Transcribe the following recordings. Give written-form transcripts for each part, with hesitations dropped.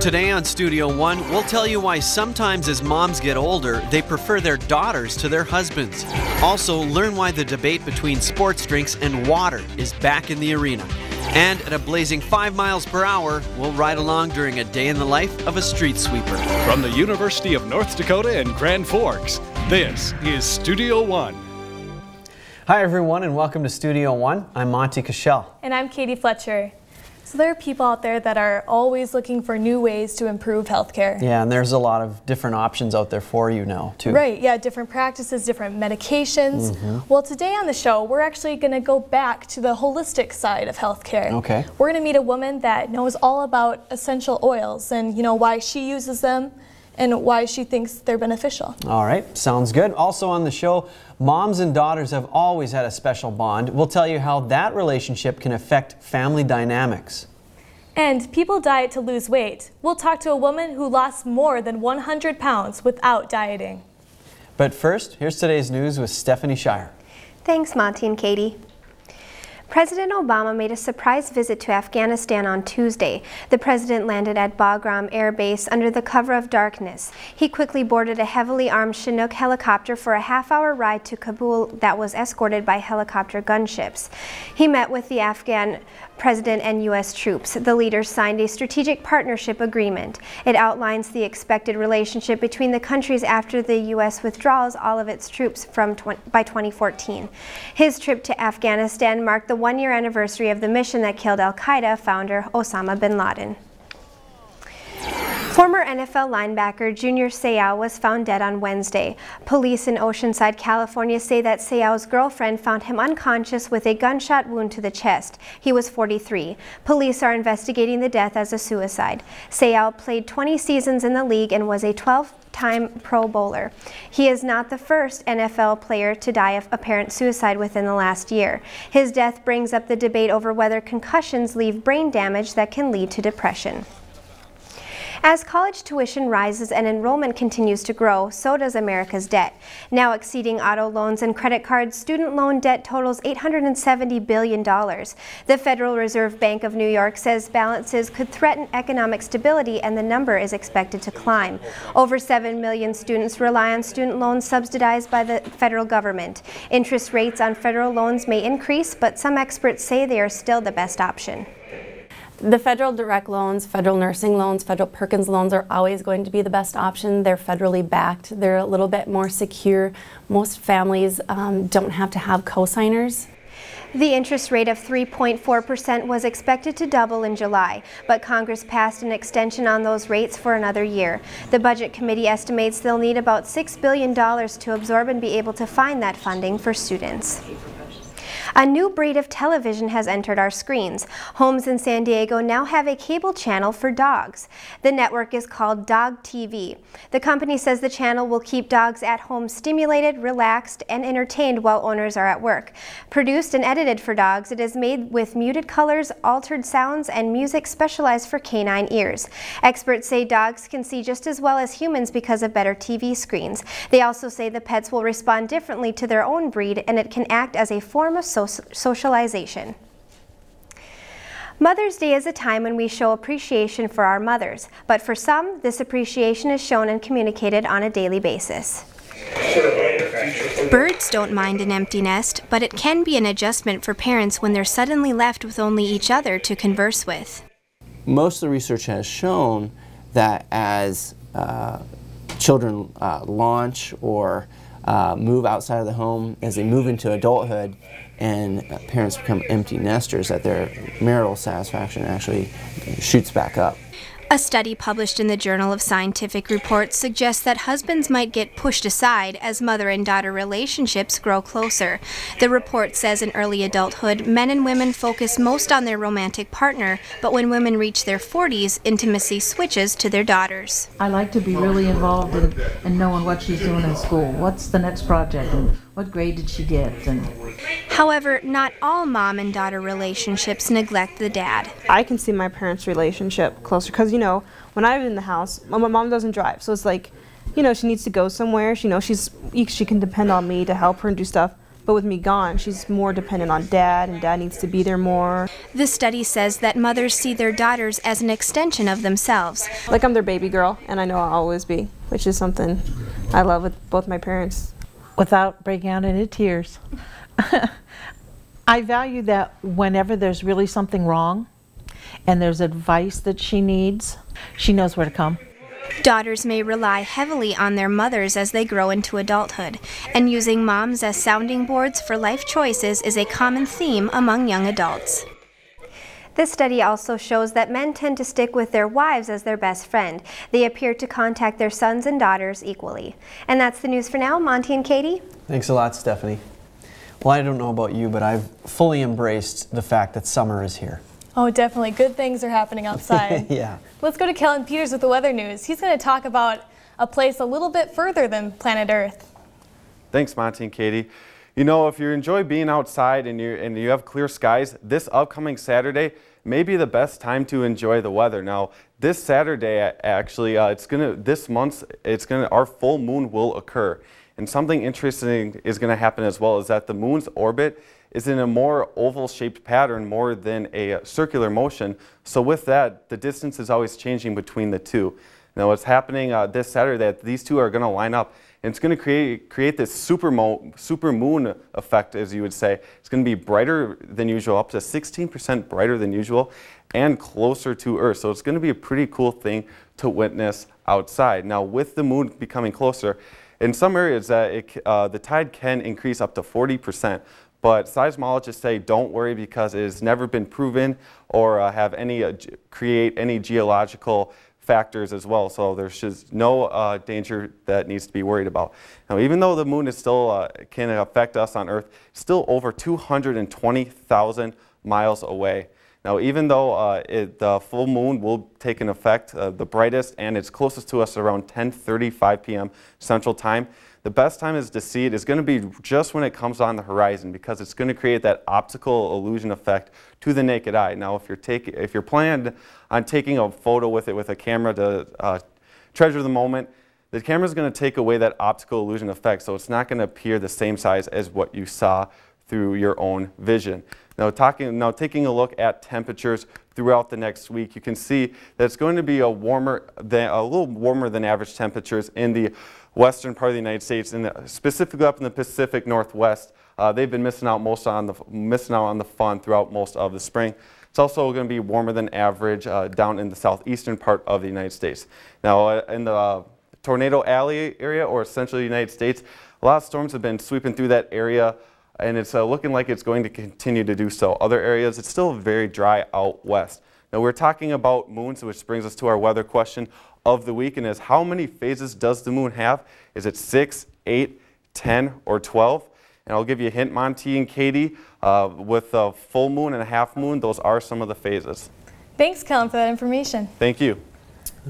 Today on Studio One, we'll tell you why sometimes as moms get older, they prefer their daughters to their husbands. Also, learn why the debate between sports drinks and water is back in the arena. And at a blazing 5 miles per hour, we'll ride along during a day in the life of a street sweeper. From the University of North Dakota in Grand Forks, this is Studio One. Hi everyone and welcome to Studio One. I'm Monty Cashel. And I'm Katie Fletcher. So there are people out there that are always looking for new ways to improve healthcare. Yeah, and there's a lot of different options out there for you now, too. Right, yeah, different practices, different medications. Well, today on the show, we're actually going to go back to the holistic side of healthcare. Okay. We're going to meet a woman that knows all about essential oils and, you know, why she uses them and why she thinks they're beneficial. All right, sounds good. Also on the show, moms and daughters have always had a special bond. We'll tell you how that relationship can affect family dynamics. And people diet to lose weight. We'll talk to a woman who lost more than 100 pounds without dieting. But first, here's today's news with Stephanie Shire. Thanks, Monty and Katie. President Obama made a surprise visit to Afghanistan on Tuesday. The president landed at Bagram Air Base under the cover of darkness. He quickly boarded a heavily armed Chinook helicopter for a half-hour ride to Kabul that was escorted by helicopter gunships. He met with the Afghan president and U.S. troops. The leaders signed a strategic partnership agreement. It outlines the expected relationship between the countries after the U.S. withdraws all of its troops by 2014. His trip to Afghanistan marked the one-year anniversary of the mission that killed al-Qaeda founder Osama bin Laden. Former NFL linebacker Junior Seau was found dead on Wednesday. Police in Oceanside, California say that Seau's girlfriend found him unconscious with a gunshot wound to the chest. He was 43. Police are investigating the death as a suicide. Seau played 20 seasons in the league and was a 12-time Pro Bowler. He is not the first NFL player to die of apparent suicide within the last year. His death brings up the debate over whether concussions leave brain damage that can lead to depression. As college tuition rises and enrollment continues to grow, so does America's debt. Now exceeding auto loans and credit cards, student loan debt totals $870 billion. The Federal Reserve Bank of New York says balances could threaten economic stability and the number is expected to climb. Over 7 million students rely on student loans subsidized by the federal government. Interest rates on federal loans may increase, but some experts say they are still the best option. The federal direct loans, federal nursing loans, federal Perkins loans are always going to be the best option. They're federally backed. They're a little bit more secure. Most families don't have to have co-signers. The interest rate of 3.4% was expected to double in July, but Congress passed an extension on those rates for another year. The Budget Committee estimates they'll need about $6 billion to absorb and be able to find that funding for students. A new breed of television has entered our screens. Homes in San Diego now have a cable channel for dogs. The network is called Dog TV. The company says the channel will keep dogs at home stimulated, relaxed, and entertained while owners are at work. Produced and edited for dogs, it is made with muted colors, altered sounds, and music specialized for canine ears. Experts say dogs can see just as well as humans because of better TV screens. They also say the pets will respond differently to their own breed, and it can act as a form of socialization. Mother's Day is a time when we show appreciation for our mothers, but for some, this appreciation is shown and communicated on a daily basis. Birds don't mind an empty nest, but it can be an adjustment for parents when they're suddenly left with only each other to converse with. Most of the research has shown that as children launch or move outside of the home, as they move into adulthood and parents become empty nesters, that their marital satisfaction actually shoots back up. A study published in the Journal of Scientific Reports suggests that husbands might get pushed aside as mother and daughter relationships grow closer. The report says in early adulthood, men and women focus most on their romantic partner, but when women reach their 40s, intimacy switches to their daughters. I like to be really involved in knowing what she's doing in school. What's the next project and what grade did she get? However, not all mom and daughter relationships neglect the dad. I can see my parents' relationship closer because, you know, when I'm in the house, my mom doesn't drive, so it's like, you know, she needs to go somewhere. She knows she can depend on me to help her and do stuff. But with me gone, she's more dependent on Dad, and Dad needs to be there more. The study says that mothers see their daughters as an extension of themselves. Like I'm their baby girl, and I know I'll always be, which is something I love with both my parents. Without breaking out into tears. I value that whenever there's really something wrong and there's advice that she needs, she knows where to come. Daughters may rely heavily on their mothers as they grow into adulthood, and using moms as sounding boards for life choices is a common theme among young adults. This study also shows that men tend to stick with their wives as their best friend. They appear to contact their sons and daughters equally. And that's the news for now. Monty and Katie? Thanks a lot, Stephanie. Well, I don't know about you, but I've fully embraced the fact that summer is here. Oh, definitely. Good things are happening outside. Yeah. Let's go to Kellen Peters with the weather news. He's going to talk about a place a little bit further than planet Earth. Thanks, Monty and Katie. You know, if you enjoy being outside and you have clear skies, this upcoming Saturday may be the best time to enjoy the weather. Now, this Saturday, actually, our full moon will occur. And something interesting is going to happen as well, is that the moon's orbit is in a more oval-shaped pattern more than a circular motion. So with that, the distance is always changing between the two. Now, what's happening this Saturday, that these two are going to line up, and it's going to create this super moon effect, as you would say. It's going to be brighter than usual, up to 16% brighter than usual, and closer to Earth. So it's going to be a pretty cool thing to witness outside. Now, with the moon becoming closer, in some areas, the tide can increase up to 40%, but seismologists say don't worry because it has never been proven or create any geological factors as well. So there's just no danger that needs to be worried about. Now, even though the moon is still can affect us on Earth, it's still over 220,000 miles away. Now, even though the full moon will take an effect, the brightest and it's closest to us around 10:35 p.m. Central Time, the best time is to see it is going to be just when it comes on the horizon, because it's going to create that optical illusion effect to the naked eye. Now, if you're planning on taking a photo with a camera to treasure the moment, the camera is going to take away that optical illusion effect, so it's not going to appear the same size as what you saw through your own vision. Now, taking a look at temperatures throughout the next week, you can see that it's going to be a little warmer than average temperatures in the western part of the United States, and specifically up in the Pacific Northwest. They've been missing out on the fun throughout most of the spring. It's also going to be warmer than average down in the southeastern part of the United States. Now, in the Tornado Alley area, or central United States, a lot of storms have been sweeping through that area, and it's looking like it's going to continue to do so. Other areas, it's still very dry out west. Now, we're talking about moons, which brings us to our weather question of the week, and is how many phases does the moon have? Is it 6, 8, 10, or 12? And I'll give you a hint, Monty and Katie, with a full moon and a half moon, those are some of the phases. Thanks, Kellen, for that information. Thank you.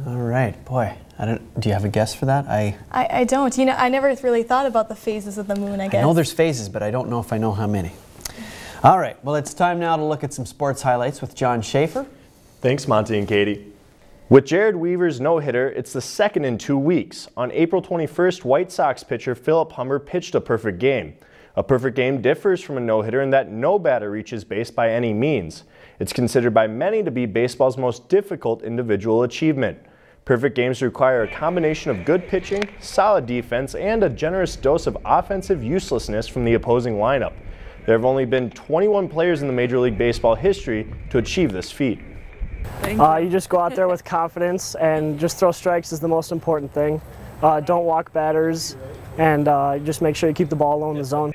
All right, boy. Do you have a guess for that? I don't. You know, I never really thought about the phases of the moon, I guess. I know there's phases, but I don't know if I know how many. All right, well, it's time now to look at some sports highlights with John Schaefer. Thanks, Monty and Katie. With Jared Weaver's no-hitter, it's the second in 2 weeks. On April 21st, White Sox pitcher Philip Humber pitched a perfect game. A perfect game differs from a no-hitter in that no batter reaches base by any means. It's considered by many to be baseball's most difficult individual achievement. Perfect games require a combination of good pitching, solid defense, and a generous dose of offensive uselessness from the opposing lineup. There have only been 21 players in the Major League Baseball history to achieve this feat. You just go out there with confidence and just throw strikes is the most important thing. Don't walk batters, and just make sure you keep the ball low in the zone.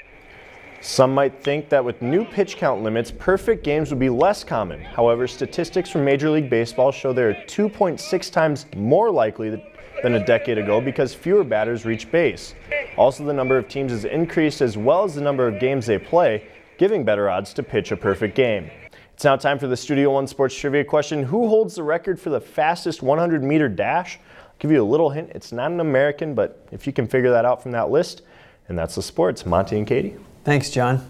Some might think that with new pitch count limits, perfect games would be less common. However, statistics from Major League Baseball show they're 2.6 times more likely than a decade ago because fewer batters reach base. Also, the number of teams has increased as well as the number of games they play, giving better odds to pitch a perfect game. It's now time for the Studio One Sports Trivia question. Who holds the record for the fastest 100-meter dash? I'll give you a little hint. It's not an American, but if you can figure that out from that list, and that's the sports. Monty and Katie. Thanks, John.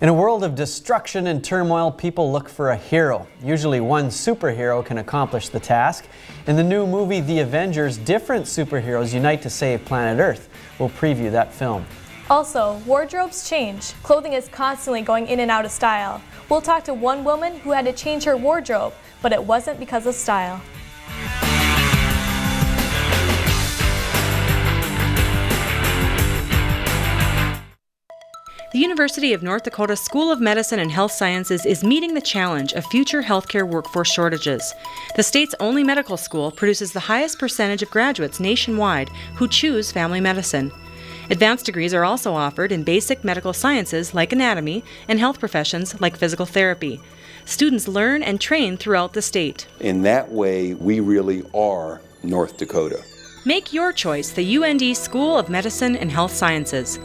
In a world of destruction and turmoil, people look for a hero. Usually one superhero can accomplish the task. In the new movie The Avengers, different superheroes unite to save planet Earth. We'll preview that film. Also, wardrobes change. Clothing is constantly going in and out of style. We'll talk to one woman who had to change her wardrobe, but it wasn't because of style. The University of North Dakota School of Medicine and Health Sciences is meeting the challenge of future healthcare workforce shortages. The state's only medical school produces the highest percentage of graduates nationwide who choose family medicine. Advanced degrees are also offered in basic medical sciences like anatomy and health professions like physical therapy. Students learn and train throughout the state. In that way, we really are North Dakota. Make your choice the UND School of Medicine and Health Sciences.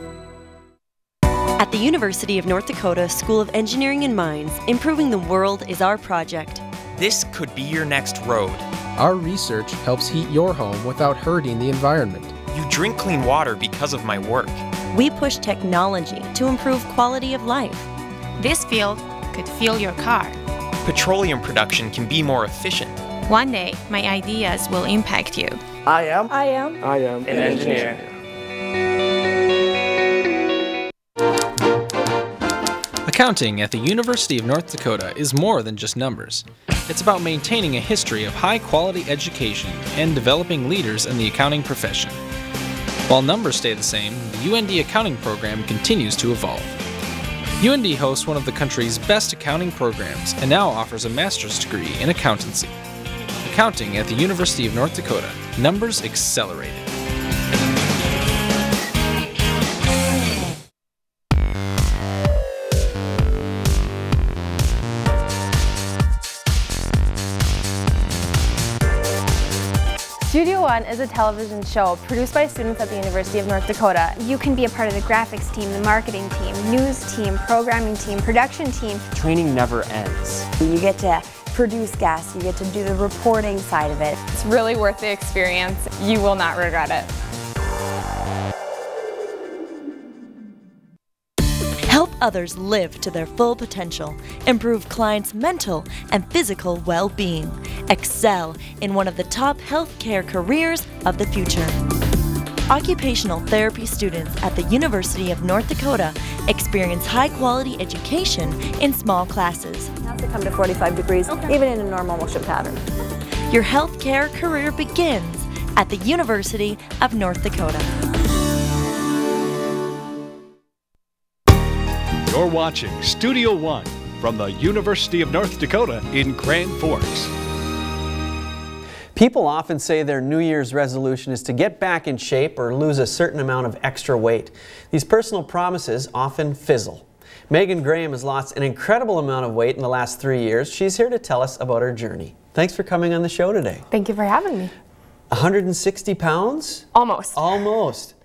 At the University of North Dakota School of Engineering and Mines, improving the world is our project. This could be your next road. Our research helps heat your home without hurting the environment. You drink clean water because of my work. We push technology to improve quality of life. This field could fuel your car. Petroleum production can be more efficient. One day, my ideas will impact you. I am an engineer. Accounting at the University of North Dakota is more than just numbers. It's about maintaining a history of high-quality education and developing leaders in the accounting profession. While numbers stay the same, the UND accounting program continues to evolve. UND hosts one of the country's best accounting programs and now offers a master's degree in accountancy. Accounting at the University of North Dakota. Numbers accelerated. Studio One is a television show produced by students at the University of North Dakota. You can be a part of the graphics team, the marketing team, news team, programming team, production team. Training never ends. You get to produce guests, you get to do the reporting side of it. It's really worth the experience. You will not regret it. Help others live to their full potential. Improve clients' mental and physical well-being. Excel in one of the top healthcare careers of the future. Occupational therapy students at the University of North Dakota experience high-quality education in small classes. Now to come to 45 degrees, even in a normal motion pattern. Your healthcare career begins at the University of North Dakota. You're watching Studio One from the University of North Dakota in Grand Forks. People often say their New Year's resolution is to get back in shape or lose a certain amount of extra weight. These personal promises often fizzle. Megan Graham has lost an incredible amount of weight in the last 3 years. She's here to tell us about her journey. Thanks for coming on the show today. Thank you for having me. 160 pounds? Almost. Almost.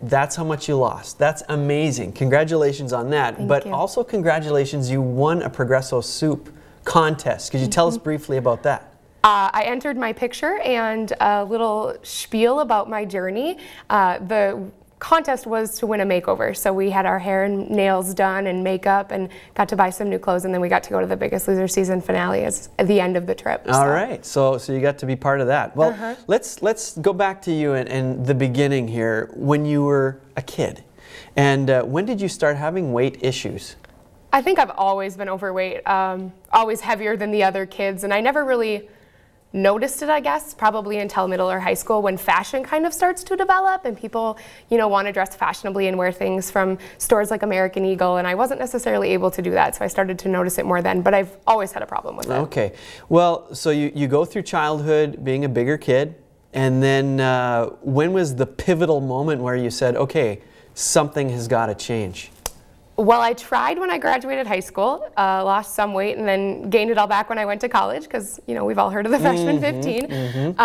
That's how much you lost. That's amazing. Congratulations on that. Thank you. Also congratulations, you won a Progresso Soup contest. Could you tell us briefly about that? I entered my picture and a little spiel about my journey. The contest was to win a makeover. So we had our hair and nails done and makeup and got to buy some new clothes, and then we got to go to the Biggest Loser season finale as at the end of the trip. All right, so you got to be part of that. Well, let's go back to you and the beginning here, when you were a kid. And when did you start having weight issues? I think I've always been overweight, always heavier than the other kids, and I never really noticed it, I guess, probably until middle or high school, when fashion kind of starts to develop and people, you know, want to dress fashionably and wear things from stores like American Eagle, and I wasn't necessarily able to do that, so I started to notice it more then, but I've always had a problem with it. Okay. Well, so you go through childhood being a bigger kid, and then when was the pivotal moment where you said, okay, something has got to change? Well, I tried when I graduated high school, lost some weight, and then gained it all back when I went to college, because, you know, we've all heard of the freshman 15.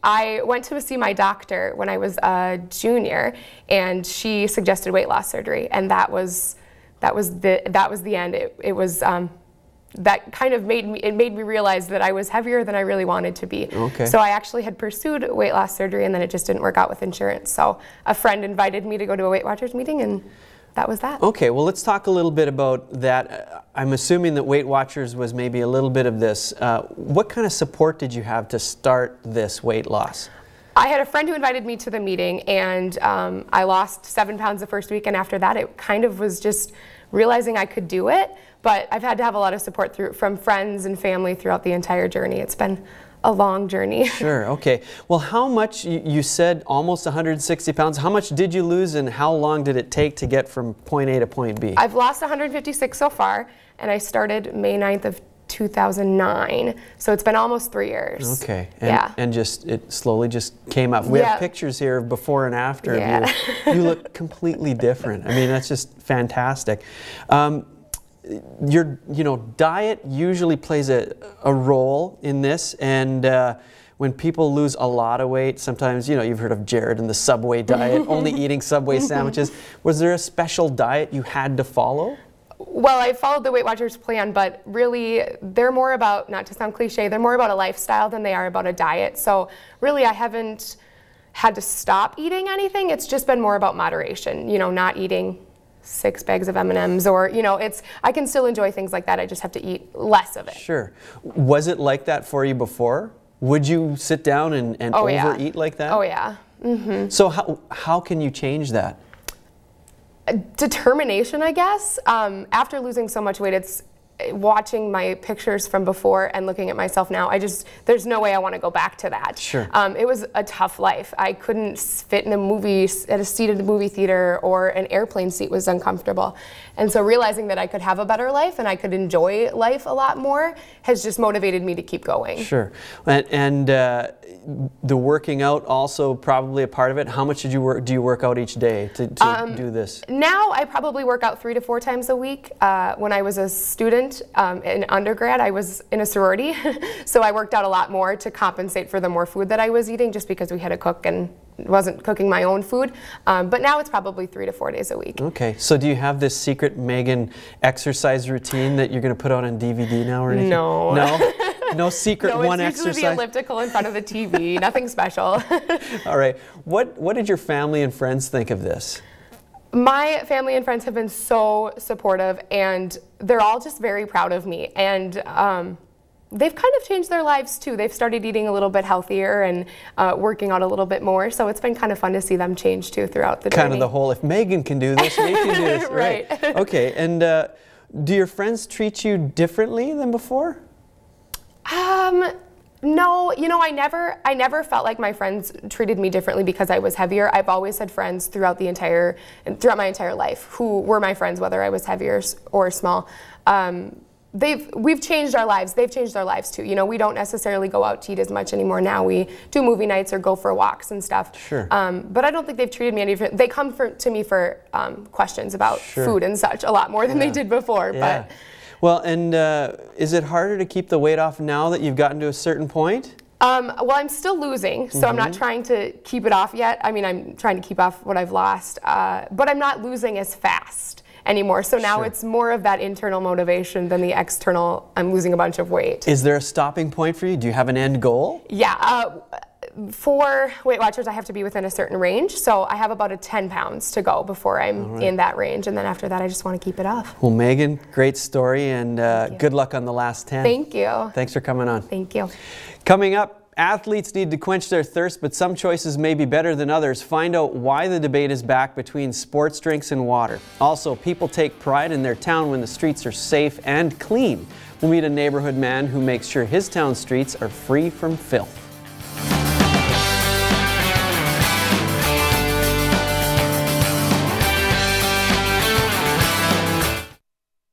I went to see my doctor when I was a junior, and she suggested weight loss surgery, and that was the end. It was that kind of made me realize that I was heavier than I really wanted to be. Okay. So I actually had pursued weight loss surgery, and then it just didn't work out with insurance. So a friend invited me to go to a Weight Watchers meeting, and that was that. Okay, well, let's talk a little bit about that. I'm assuming that Weight Watchers was maybe a little bit of this. What kind of support did you have to start this weight loss? I had a friend who invited me to the meeting, and I lost 7 pounds the first week, and after that it kind of was just realizing I could do it, but I've had to have a lot of support from friends and family throughout the entire journey. It's been a long journey. Sure, okay. Well, how much, you said almost 160 pounds, how much did you lose and how long did it take to get from point A to point B? I've lost 156 so far, and I started May 9th of 2009, so it's been almost 3 years. Okay, and just it slowly just came up. We have pictures here of before and after of you. You look completely different. I mean, that's just fantastic. Your diet usually plays a role in this, and when people lose a lot of weight, sometimes, you've heard of Jared and the Subway diet, only eating Subway sandwiches. Was there a special diet you had to follow? Well, I followed the Weight Watchers plan, but really they're more about, not to sound cliche, they're more about a lifestyle than they are about a diet. So really I haven't had to stop eating anything. It's just been more about moderation, not eating 6 bags of M&Ms or, I can still enjoy things like that. I just have to eat less of it. Sure. Was it like that for you before? Would you sit down and overeat like that? Oh, yeah. Mm-hmm. So how can you change that? Determination, I guess. After losing so much weight, it's watching my pictures from before and looking at myself now. There's no way I want to go back to that. Sure. It was a tough life. I couldn't fit in a seat in the movie theater, or an airplane seat was uncomfortable. And so realizing that I could have a better life and I could enjoy life a lot more has just motivated me to keep going. Sure. And the working out also probably a part of it. How much do you work out each day to do this? Now I probably work out 3 to 4 times a week. When I was a student in undergrad, I was in a sorority, so I worked out a lot more to compensate for the more food that I was eating, just because we had to cook and wasn't cooking my own food. But now it's probably 3 to 4 days a week. Okay, so do you have this secret Megan exercise routine that you're going to put out on DVD now or anything? No. No? No secret one exercise? No, it's usually the elliptical in front of the TV, nothing special. All right, what did your family and friends think of this? My family and friends have been so supportive, and they're all just very proud of me. And they've kind of changed their lives too. They've started eating a little bit healthier and working out a little bit more. So it's been kind of fun to see them change too throughout the journey. Kind of the whole, if Megan can do this, we can do this. Right. Okay, and do your friends treat you differently than before? No, I never felt like my friends treated me differently because I was heavier. I've always had friends throughout my entire life who were my friends, whether I was heavier or small. We've changed our lives. They've changed their lives too. We don't necessarily go out to eat as much anymore now. We do movie nights or go for walks and stuff. Sure. But I don't think they've treated me any different. They come to me for questions about food and such a lot more than they did before. Yeah. But. Well, and is it harder to keep the weight off now that you've gotten to a certain point? Well, I'm still losing, so I'm not trying to keep it off yet. I mean, I'm trying to keep off what I've lost, but I'm not losing as fast anymore. So now it's more of that internal motivation than the external, I'm losing a bunch of weight. Is there a stopping point for you? Do you have an end goal? Yeah. For Weight Watchers, I have to be within a certain range, so I have about 10 pounds to go before I'm in that range, and then after that I just want to keep it off. Well, Megan, great story, and good luck on the last 10. Thank you. Thanks for coming on. Thank you. Coming up, athletes need to quench their thirst, but some choices may be better than others. Find out why the debate is back between sports drinks and water. Also, people take pride in their town when the streets are safe and clean. We'll meet a neighborhood man who makes sure his town streets are free from filth.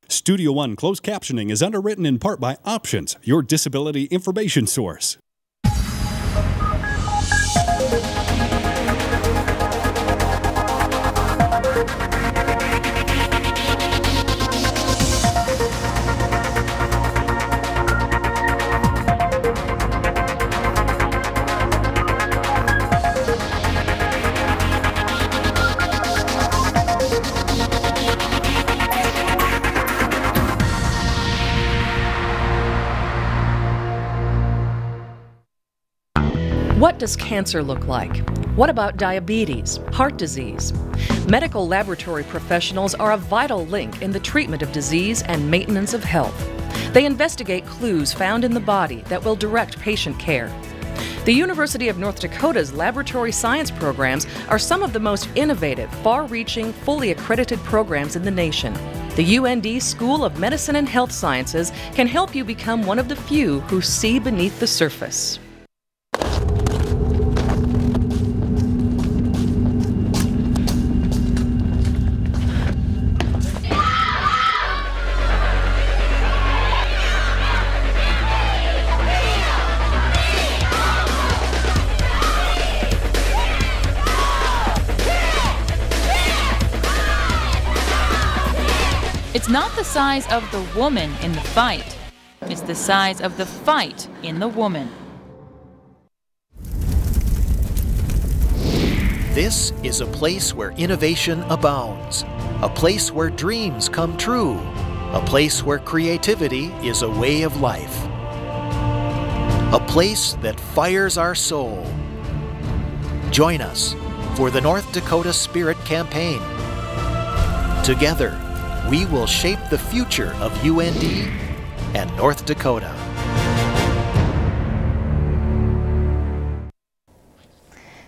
Studio One closed captioning is underwritten in part by Options, your disability information source. What does cancer look like? What about diabetes, heart disease? Medical laboratory professionals are a vital link in the treatment of disease and maintenance of health. They investigate clues found in the body that will direct patient care. The University of North Dakota's laboratory science programs are some of the most innovative, far-reaching, fully accredited programs in the nation. The UND School of Medicine and Health Sciences can help you become one of the few who see beneath the surface. It's not the size of the woman in the fight. It's the size of the fight in the woman. This is a place where innovation abounds, a place where dreams come true, a place where creativity is a way of life, a place that fires our soul. Join us for the North Dakota Spirit Campaign. Together, we will shape the future of UND and North Dakota.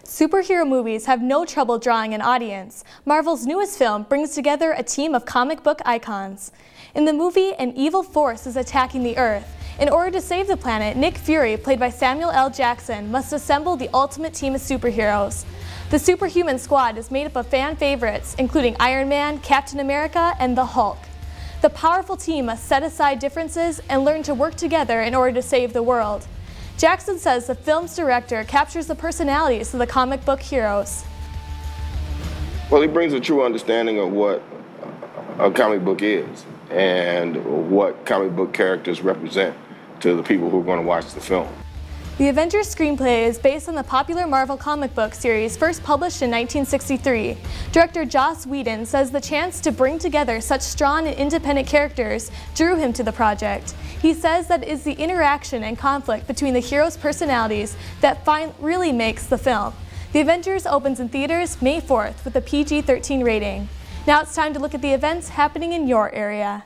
Superhero movies have no trouble drawing an audience. Marvel's newest film brings together a team of comic book icons. In the movie, an evil force is attacking the Earth. In order to save the planet, Nick Fury, played by Samuel L. Jackson, must assemble the ultimate team of superheroes. The Superhuman Squad is made up of fan favorites, including Iron Man, Captain America, and the Hulk. The powerful team must set aside differences and learn to work together in order to save the world. Jackson says the film's director captures the personalities of the comic book heroes. Well, he brings a true understanding of what a comic book is and what comic book characters represent to the people who are going to watch the film. The Avengers screenplay is based on the popular Marvel comic book series first published in 1963. Director Joss Whedon says the chance to bring together such strong and independent characters drew him to the project. He says that it is the interaction and conflict between the heroes' personalities that really makes the film. The Avengers opens in theaters May 4th with a PG-13 rating. Now it's time to look at the events happening in your area.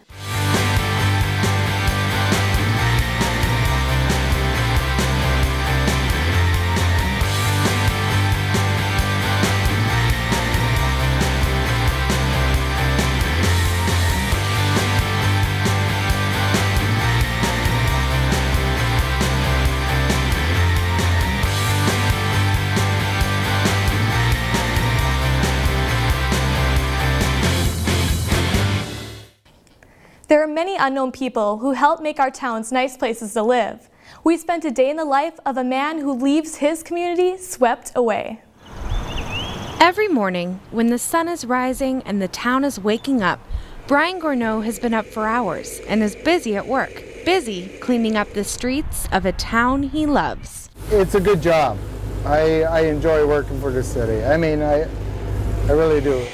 There are many unknown people who help make our towns nice places to live. We spent a day in the life of a man who leaves his community swept away. Every morning, when the sun is rising and the town is waking up, Brian Gourneau has been up for hours and is busy at work, busy cleaning up the streets of a town he loves. It's a good job. I enjoy working for the city. I mean, I really do.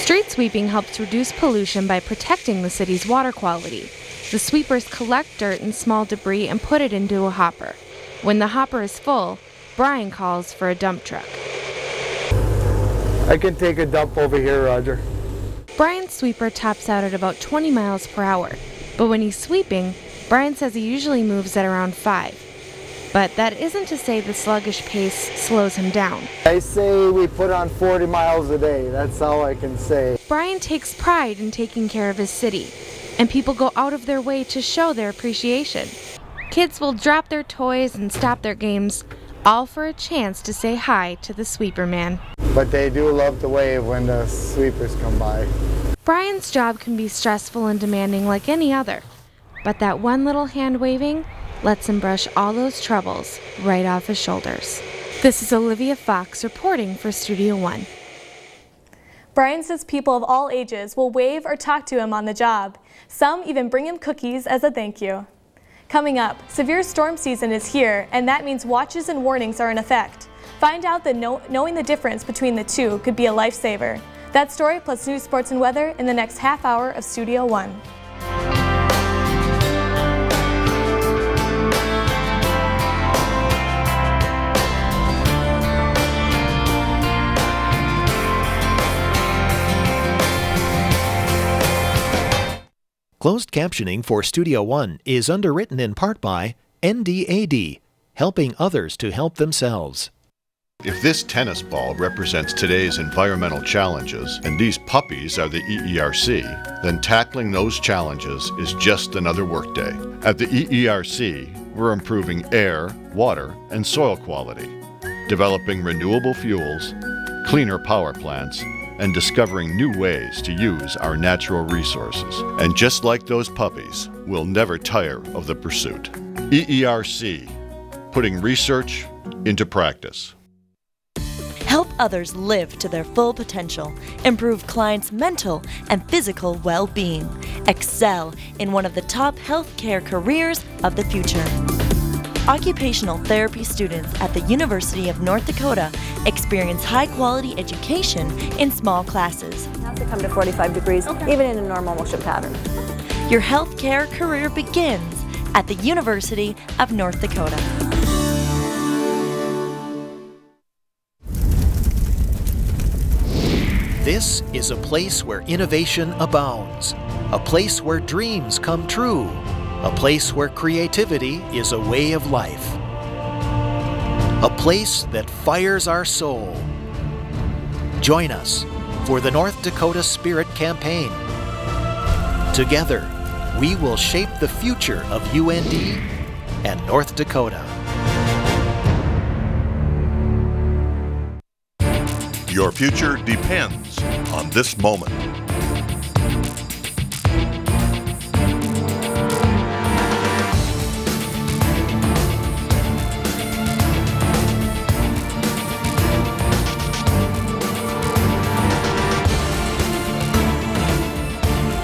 Street sweeping helps reduce pollution by protecting the city's water quality. The sweepers collect dirt and small debris and put it into a hopper. When the hopper is full, Brian calls for a dump truck. I can take a dump over here, Roger. Brian's sweeper tops out at about 20 miles per hour, but when he's sweeping, Brian says he usually moves at around 5. But that isn't to say the sluggish pace slows him down. I say we put on 40 miles a day. That's all I can say. Brian takes pride in taking care of his city, and people go out of their way to show their appreciation. Kids will drop their toys and stop their games, all for a chance to say hi to the sweeper man. But they do love to wave when the sweepers come by. Brian's job can be stressful and demanding like any other, but that one little hand waving lets him brush all those troubles right off his shoulders. This is Olivia Fox reporting for Studio One. Brian says people of all ages will wave or talk to him on the job. Some even bring him cookies as a thank you. Coming up, severe storm season is here, and that means watches and warnings are in effect. Find out that knowing the difference between the two could be a lifesaver. That story plus news, sports, and weather in the next half hour of Studio One. Closed captioning for Studio One is underwritten in part by NDAD, helping others to help themselves. If this tennis ball represents today's environmental challenges and these puppies are the EERC, then tackling those challenges is just another workday. At the EERC, we're improving air, water, and soil quality, developing renewable fuels, cleaner power plants, and discovering new ways to use our natural resources. And just like those puppies, we'll never tire of the pursuit. EERC, putting research into practice. Help others live to their full potential. Improve clients' mental and physical well-being. Excel in one of the top healthcare careers of the future. Occupational therapy students at the University of North Dakota experience high-quality education in small classes. It has to come to 45 degrees, even in a normal motion pattern. Your healthcare career begins at the University of North Dakota. This is a place where innovation abounds, a place where dreams come true, a place where creativity is a way of life, a place that fires our soul. Join us for the North Dakota Spirit Campaign. Together, we will shape the future of UND and North Dakota. Your future depends on this moment.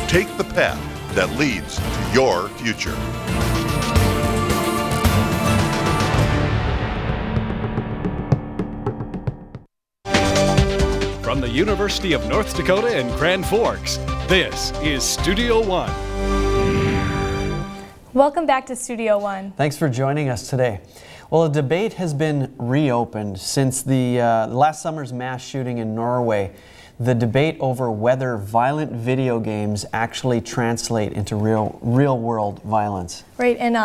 Take the path that leads to your future. From the University of North Dakota in Grand Forks, this is Studio One. Welcome back to Studio One. Thanks for joining us today. Well, a debate has been reopened since the last summer's mass shooting in Norway. The debate over whether violent video games actually translate into real-world violence. Right, and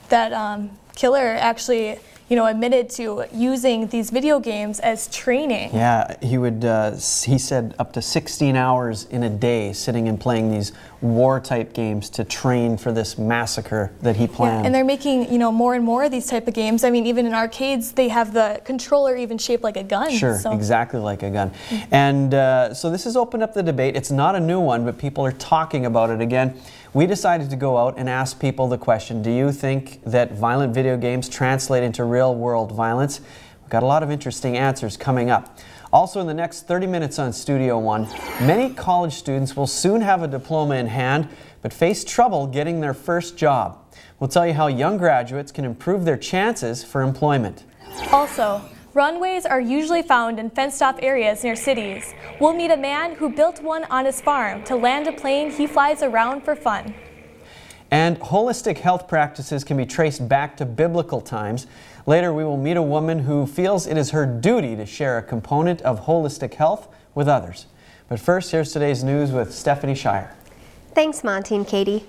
that killer actually, admitted to using these video games as training. Yeah, he said up to 16 hours in a day sitting and playing these war-type games to train for this massacre that he planned. Yeah, and they're making, more and more of these type of games. I mean, even in arcades, they have the controller even shaped like a gun. Sure, so. Exactly like a gun. And so this has opened up the debate. It's not a new one, but people are talking about it again. We decided to go out and ask people the question, do you think that violent video games translate into real-world violence? We've got a lot of interesting answers coming up. Also in the next 30 minutes on Studio One, many college students will soon have a diploma in hand, but face trouble getting their first job. We'll tell you how young graduates can improve their chances for employment. Also, runways are usually found in fenced-off areas near cities. We'll meet a man who built one on his farm to land a plane he flies around for fun. And holistic health practices can be traced back to biblical times. Later, we will meet a woman who feels it is her duty to share a component of holistic health with others. But first, here's today's news with Stephanie Shire. Thanks, Monty and Katie.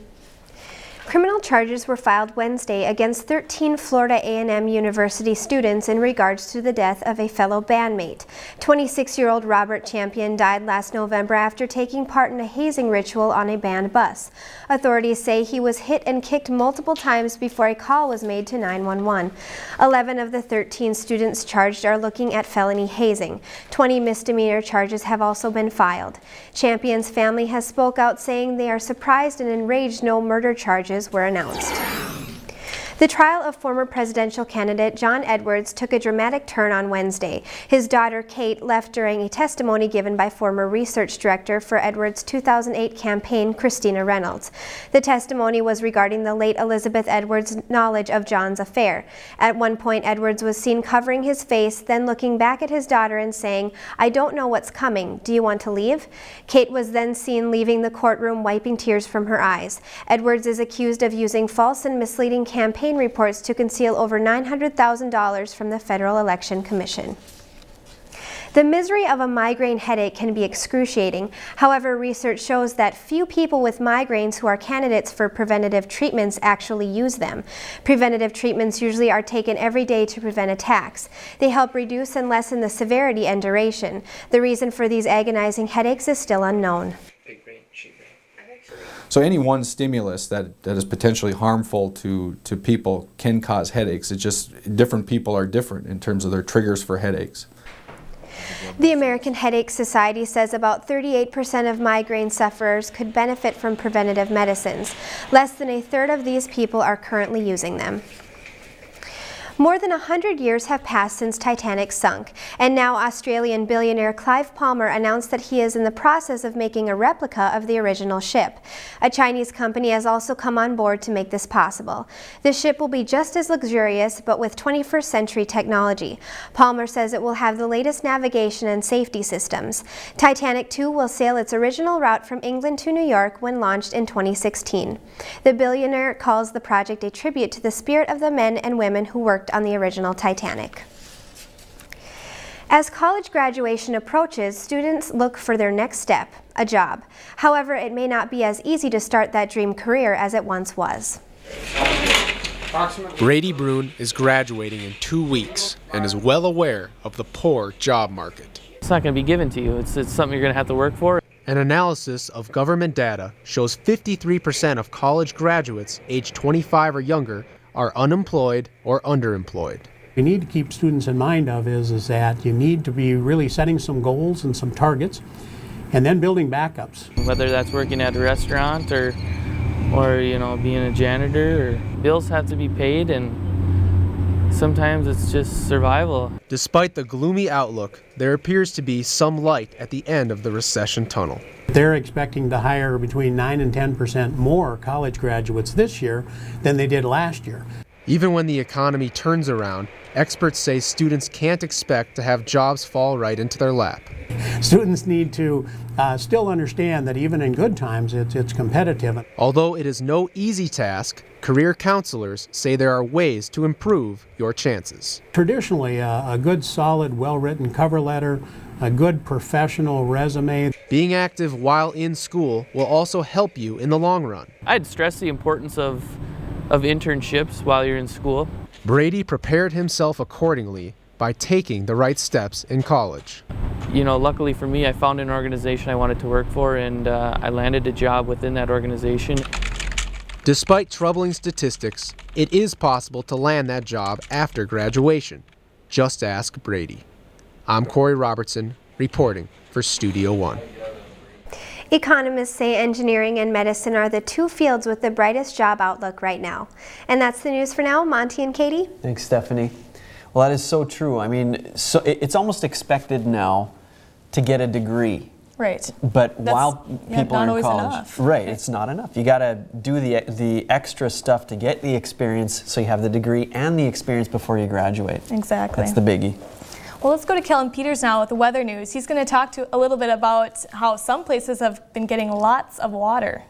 Criminal charges were filed Wednesday against 13 Florida A&M University students in regards to the death of a fellow bandmate. 26-year-old Robert Champion died last November after taking part in a hazing ritual on a band bus. Authorities say he was hit and kicked multiple times before a call was made to 911. 11 of the 13 students charged are looking at felony hazing. 20 misdemeanor charges have also been filed. Champion's family has spoke out saying they are surprised and enraged no murder charges were announced. The trial of former presidential candidate John Edwards took a dramatic turn on Wednesday. His daughter Kate left during a testimony given by former research director for Edwards' 2008 campaign, Christina Reynolds. The testimony was regarding the late Elizabeth Edwards' knowledge of John's affair. At one point, Edwards was seen covering his face, then looking back at his daughter and saying, "I don't know what's coming. Do you want to leave?" Kate was then seen leaving the courtroom wiping tears from her eyes. Edwards is accused of using false and misleading campaign reports to conceal over $900,000 from the Federal Election Commission. The misery of a migraine headache can be excruciating. However, research shows that few people with migraines who are candidates for preventative treatments actually use them. Preventative treatments usually are taken every day to prevent attacks. They help reduce and lessen the severity and duration. The reason for these agonizing headaches is still unknown. So any one stimulus that is potentially harmful to people can cause headaches. It's just different people are different in terms of their triggers for headaches. The American Headache Society says about 38% of migraine sufferers could benefit from preventative medicines. Less than a third of these people are currently using them. More than 100 years have passed since Titanic sunk, and now Australian billionaire Clive Palmer announced that he is in the process of making a replica of the original ship. A Chinese company has also come on board to make this possible. The ship will be just as luxurious, but with 21st century technology. Palmer says it will have the latest navigation and safety systems. Titanic 2 will sail its original route from England to New York when launched in 2016. The billionaire calls the project a tribute to the spirit of the men and women who worked on the original Titanic. As college graduation approaches, students look for their next step, a job. However, it may not be as easy to start that dream career as it once was. Brady Brune is graduating in 2 weeks and is well aware of the poor job market. It's not going to be given to you. It's something you're going to have to work for. An analysis of government data shows 53% of college graduates aged 25 or younger are unemployed or underemployed. We need to keep students in mind of is that you need to be really setting some goals and some targets and then building backups. Whether that's working at a restaurant or you know, being a janitor, or bills have to be paid, and sometimes it's just survival. Despite the gloomy outlook, there appears to be some light at the end of the recession tunnel. They're expecting to hire between 9 and 10% more college graduates this year than they did last year. Even when the economy turns around, experts say students can't expect to have jobs fall right into their lap. Students need to still understand that even in good times, it's competitive. Although it is no easy task, career counselors say there are ways to improve your chances. Traditionally, a good, solid, well-written cover letter, a good professional resume. Being active while in school will also help you in the long run. I'd stress the importance of internships while you're in school. Brady prepared himself accordingly by taking the right steps in college. You know, luckily for me, I found an organization I wanted to work for, and I landed a job within that organization. Despite troubling statistics, it is possible to land that job after graduation. Just ask Brady. I'm Corey Robertson, reporting for Studio One. Economists say engineering and medicine are the two fields with the brightest job outlook right now. And that's the news for now. Monty and Katie? Thanks, Stephanie. Well, that is so true. I mean, it's almost expected now to get a degree. Right. But while people are in college, enough. Right, it's not enough. You got to do the extra stuff to get the experience, so you have the degree and the experience before you graduate. Exactly. That's the biggie. Well, let's go to Kellen Peters now with the weather news. He's going to talk a little bit about how some places have been getting lots of water.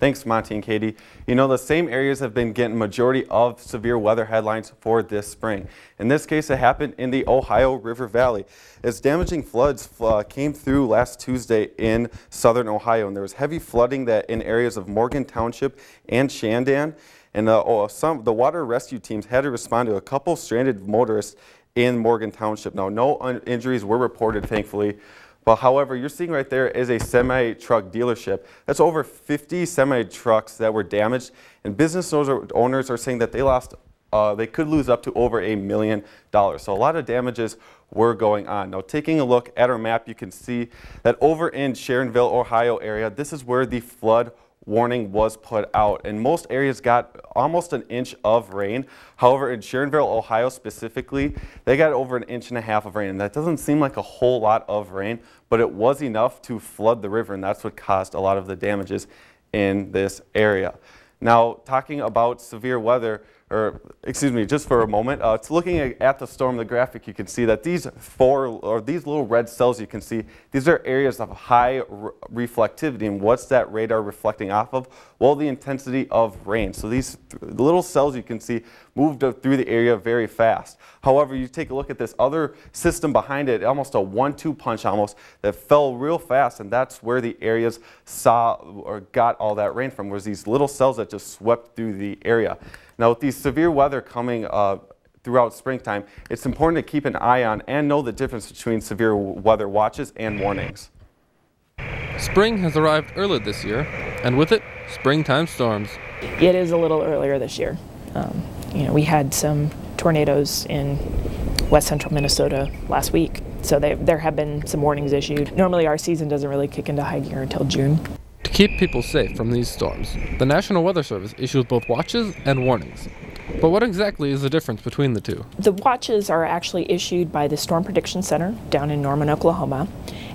Thanks, Monty and Katie. You know, the same areas have been getting majority of severe weather headlines for this spring. In this case, it happened in the Ohio River Valley, as damaging floods came through last Tuesday in southern Ohio, and there was heavy flooding in areas of Morgan Township and Shandan, and the water rescue teams had to respond to a couple stranded motorists in Morgan Township. Now, no injuries were reported, thankfully. But however, you're seeing right there is a semi-truck dealership. That's over 50 semi-trucks that were damaged, and business owners are saying that they could lose up to over $1 million. So a lot of damages were going on. Now, taking a look at our map, you can see that over in Sharonville, Ohio area, this is where the flood warning was put out, and most areas got almost an inch of rain. However, in Sharonville, Ohio specifically, they got over 1.5 inches of rain, and that doesn't seem like a whole lot of rain, but it was enough to flood the river, and that's what caused a lot of the damages in this area. Now, talking about severe weather, just for a moment, it's looking at the storm, the graphic, you can see that these little red cells you can see, these are areas of high reflectivity. And what's that radar reflecting off of? Well, the intensity of rain. So these little cells you can see moved through the area very fast. However, you take a look at this other system behind it, almost a 1-2 punch almost, that fell real fast, and that's where the areas saw or got all that rain from, was these little cells that just swept through the area. Now, with these severe weather coming throughout springtime, it's important to keep an eye on and know the difference between severe weather watches and warnings. Spring has arrived early this year, and with it, springtime storms. It is a little earlier this year. We had some tornadoes in west central Minnesota last week, so there have been some warnings issued. Normally our season doesn't really kick into high gear until June. To keep people safe from these storms, the National Weather Service issues both watches and warnings. But what exactly is the difference between the two? The watches are actually issued by the Storm Prediction Center down in Norman, Oklahoma,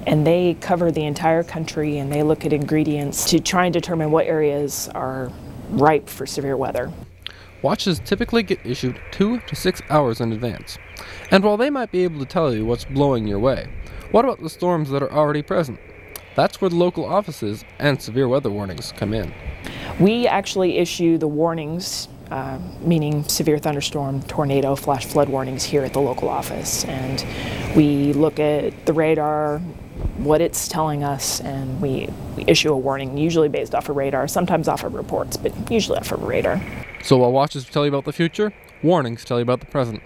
and they cover the entire country and they look at ingredients to try and determine what areas are ripe for severe weather. Watches typically get issued 2 to 6 hours in advance. And while they might be able to tell you what's blowing your way, what about the storms that are already present? That's where the local offices and severe weather warnings come in. We actually issue the warnings, meaning severe thunderstorm, tornado, flash flood warnings here at the local office. And we look at the radar, what it's telling us, and we issue a warning, usually based off of radar, sometimes off of reports, but usually off of radar. So while watches tell you about the future, warnings tell you about the present.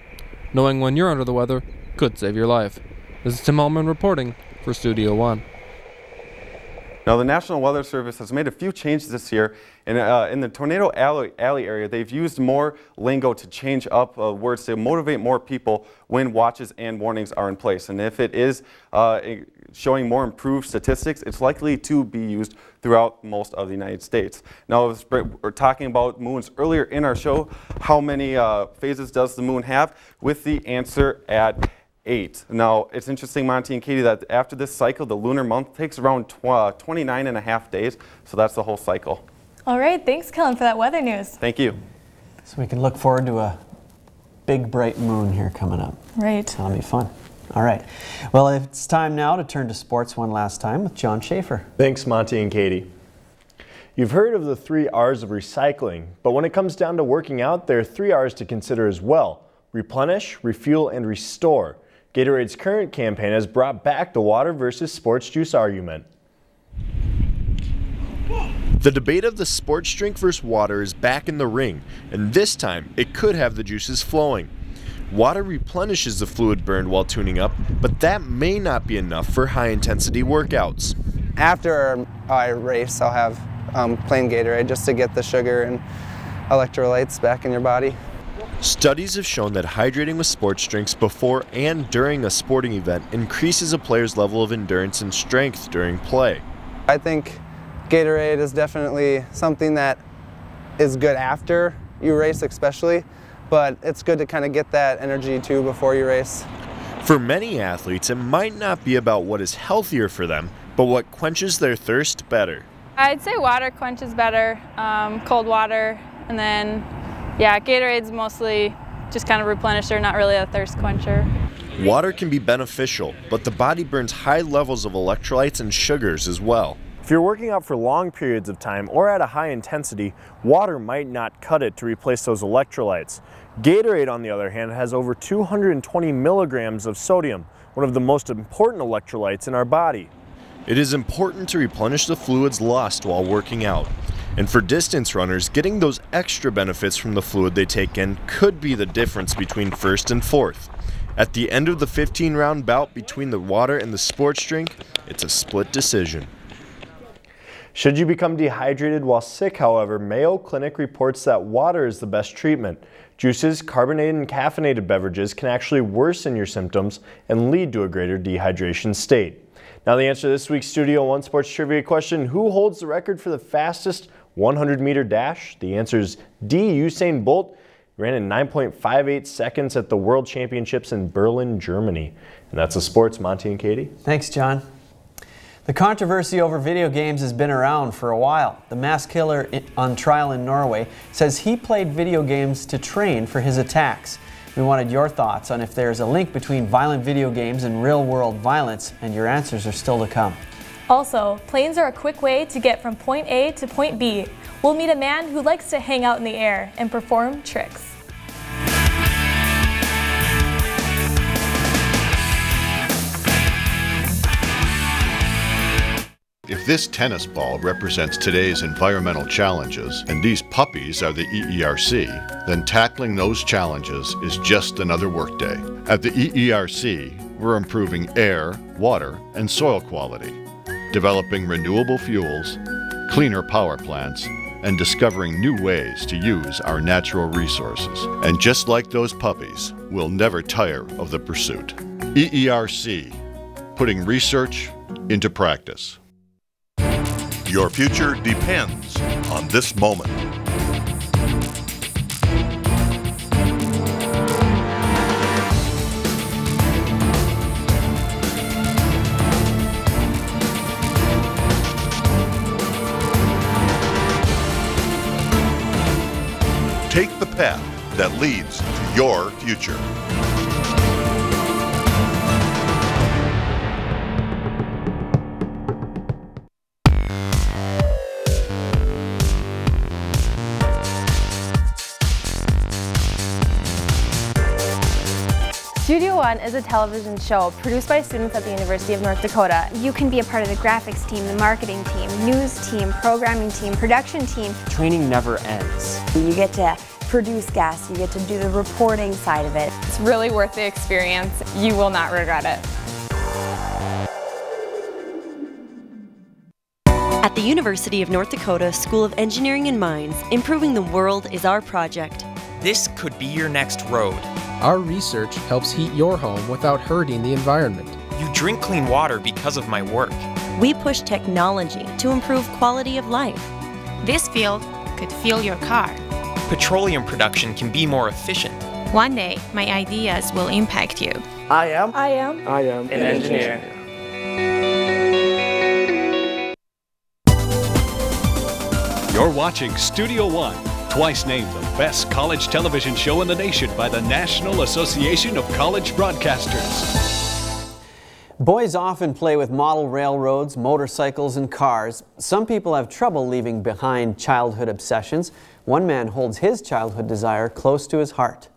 Knowing when you're under the weather could save your life. This is Tim Allman reporting for Studio One. Now, the National Weather Service has made a few changes this year. In the Tornado Alley area, they've used more lingo to change up words to motivate more people when watches and warnings are in place. And if it is showing more improved statistics, it's likely to be used throughout most of the United States. Now, we're talking about moons earlier in our show. How many phases does the moon have? With the answer at 8. Now, it's interesting, Monty and Katie, that after this cycle, the lunar month takes around 29.5 days. So that's the whole cycle. All right, thanks, Kellen, for that weather news. Thank you. So we can look forward to a big, bright moon here coming up. Right. That'll be fun. All right. Well, it's time now to turn to sports one last time with John Schaefer. Thanks, Monty and Katie. You've heard of the 3 R's of recycling, but when it comes down to working out, there are 3 R's to consider as well: replenish, refuel, and restore. Gatorade's current campaign has brought back the water versus sports juice argument. The debate of the sports drink versus water is back in the ring, and this time it could have the juices flowing. Water replenishes the fluid burned while tuning up, but that may not be enough for high-intensity workouts. After I race, I'll have plain Gatorade just to get the sugar and electrolytes back in your body. Studies have shown that hydrating with sports drinks before and during a sporting event increases a player's level of endurance and strength during play. I think Gatorade is definitely something that is good after you race especially, but it's good to kind of get that energy too before you race. For many athletes, it might not be about what is healthier for them, but what quenches their thirst better. I'd say water quenches better, cold water, and then yeah, Gatorade's mostly just kind of replenisher, not really a thirst quencher. Water can be beneficial, but the body burns high levels of electrolytes and sugars as well. If you're working out for long periods of time or at a high intensity, water might not cut it to replace those electrolytes. Gatorade, on the other hand, has over 220 milligrams of sodium, one of the most important electrolytes in our body. It is important to replenish the fluids lost while working out. And for distance runners, getting those extra benefits from the fluid they take in could be the difference between first and fourth. At the end of the 15-round bout between the water and the sports drink, it's a split decision. Should you become dehydrated while sick, however, Mayo Clinic reports that water is the best treatment. Juices, carbonated and caffeinated beverages can actually worsen your symptoms and lead to a greater dehydration state. Now the answer to this week's Studio One Sports Trivia question: who holds the record for the fastest 100-meter dash? The answer is D. Usain Bolt. He ran in 9.58 seconds at the World Championships in Berlin, Germany. And that's the sports. Monty and Katie. Thanks, John. The controversy over video games has been around for a while. The mass killer on trial in Norway says he played video games to train for his attacks. We wanted your thoughts on if there's a link between violent video games and real-world violence, and your answers are still to come. Also, planes are a quick way to get from point A to point B. We'll meet a man who likes to hang out in the air and perform tricks. If this tennis ball represents today's environmental challenges, and these puppies are the EERC, then tackling those challenges is just another workday. At the EERC, we're improving air, water, and soil quality, developing renewable fuels, cleaner power plants, and discovering new ways to use our natural resources. And just like those puppies, we'll never tire of the pursuit. EERC, putting research into practice. Your future depends on this moment. Take the path that leads to your future. Studio One is a television show produced by students at the University of North Dakota. You can be a part of the graphics team, the marketing team, news team, programming team, production team. Training never ends. You get to produce guests, you get to do the reporting side of it. It's really worth the experience. You will not regret it. At the University of North Dakota School of Engineering and Mines, improving the world is our project. This could be your next road. Our research helps heat your home without hurting the environment. You drink clean water because of my work. We push technology to improve quality of life. This field could fuel your car. Petroleum production can be more efficient. One day, my ideas will impact you. I am an engineer. You're watching Studio One, twice named the best college television show in the nation by the National Association of College Broadcasters. Boys often play with model railroads, motorcycles, and cars. Some people have trouble leaving behind childhood obsessions. One man holds his childhood desire close to his heart.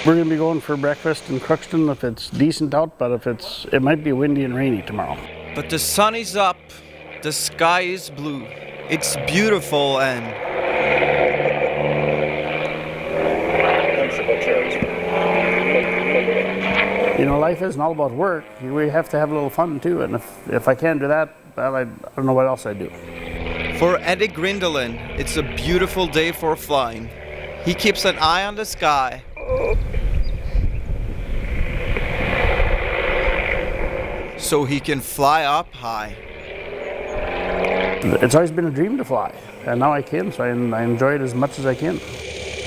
We're going to be going for breakfast in Crookston if it's decent out, but if it might be windy and rainy tomorrow. But the sun is up, the sky is blue. It's beautiful and... You know, life isn't all about work. We have to have a little fun too, and if I can't do that, well, I don't know what else I'd do. For Eddie Grindelin, it's a beautiful day for flying. He keeps an eye on the sky. So he can fly up high. It's always been a dream to fly, and now I can, so I enjoy it as much as I can.